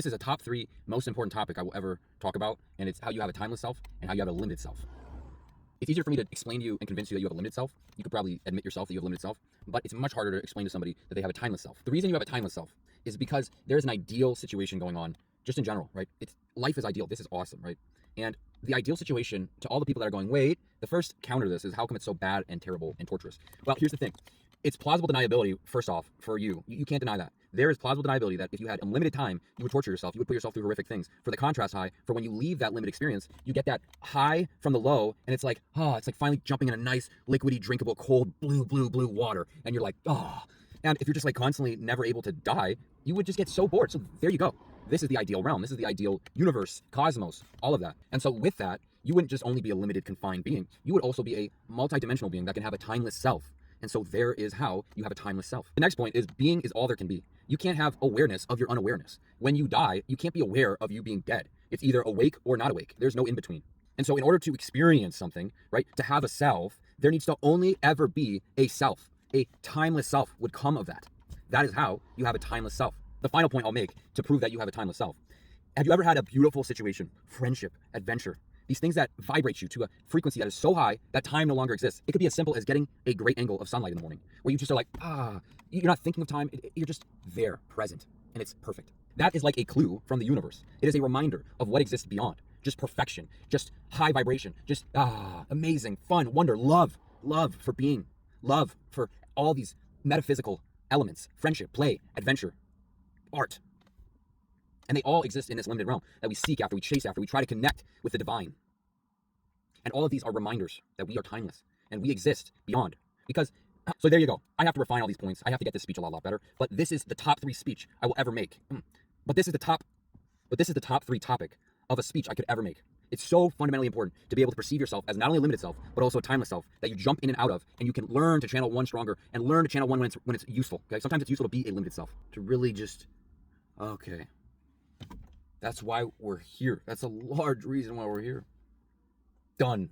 This is a top 3 most important topic I will ever talk about, and it's how you have a timeless self and how you have a limited self. It's easier for me to explain to you and convince you that you have a limited self. You could probably admit yourself that you have a limited self, but it's much harder to explain to somebody that they have a timeless self. The reason you have a timeless self is because there's an ideal situation going on just in general, right? Life is ideal. This is awesome, right? And the ideal situation to all the people that are going, wait, the first counter to this is how come it's so bad and terrible and torturous? Well, here's the thing. It's plausible deniability, first off, for you. You can't deny that. There is plausible deniability that if you had unlimited time, you would torture yourself. You would put yourself through horrific things. For the contrast high, for when you leave that limited experience, you get that high from the low, and it's like, it's like finally jumping in a nice, liquidy, drinkable, cold, blue water. And you're like, oh. And if you're just like constantly never able to die, you would just get so bored. So there you go. This is the ideal realm. This is the ideal universe, cosmos, all of that. And so with that, you wouldn't just only be a limited, confined being. You would also be a multidimensional being that can have a timeless self. And so there is how you have a timeless self. The next point is being is all there can be. You can't have awareness of your unawareness. When you die, you can't be aware of you being dead. It's either awake or not awake. There's no in between. And so in order to experience something, right, to have a self, there needs to only ever be a self. A timeless self would come of that. That is how you have a timeless self. The final point I'll make to prove that you have a timeless self. Have you ever had a beautiful situation, friendship, adventure, these things that vibrate you to a frequency that is so high that time no longer exists? It could be as simple as getting a great angle of sunlight in the morning, where you just are like, you're not thinking of time, you're just there, present, and it's perfect. That is like a clue from the universe. It is a reminder of what exists beyond. Just perfection, just high vibration, just amazing, fun, wonder, love for being, love for all these metaphysical elements, friendship, play, adventure, art. And they all exist in this limited realm that we seek after, we chase after, we try to connect with the divine. And all of these are reminders that we are timeless and we exist beyond. So there you go. I have to refine all these points. I have to get this speech a lot better. But this is the top 3 speech I will ever make. But this is the top 3 topic of a speech I could ever make. It's so fundamentally important to be able to perceive yourself as not only a limited self, but also a timeless self that you jump in and out of, and you can learn to channel one stronger and learn to channel one when it's useful. Okay, sometimes it's useful to be a limited self, to really just, okay. That's why we're here. That's a large reason why we're here. Done.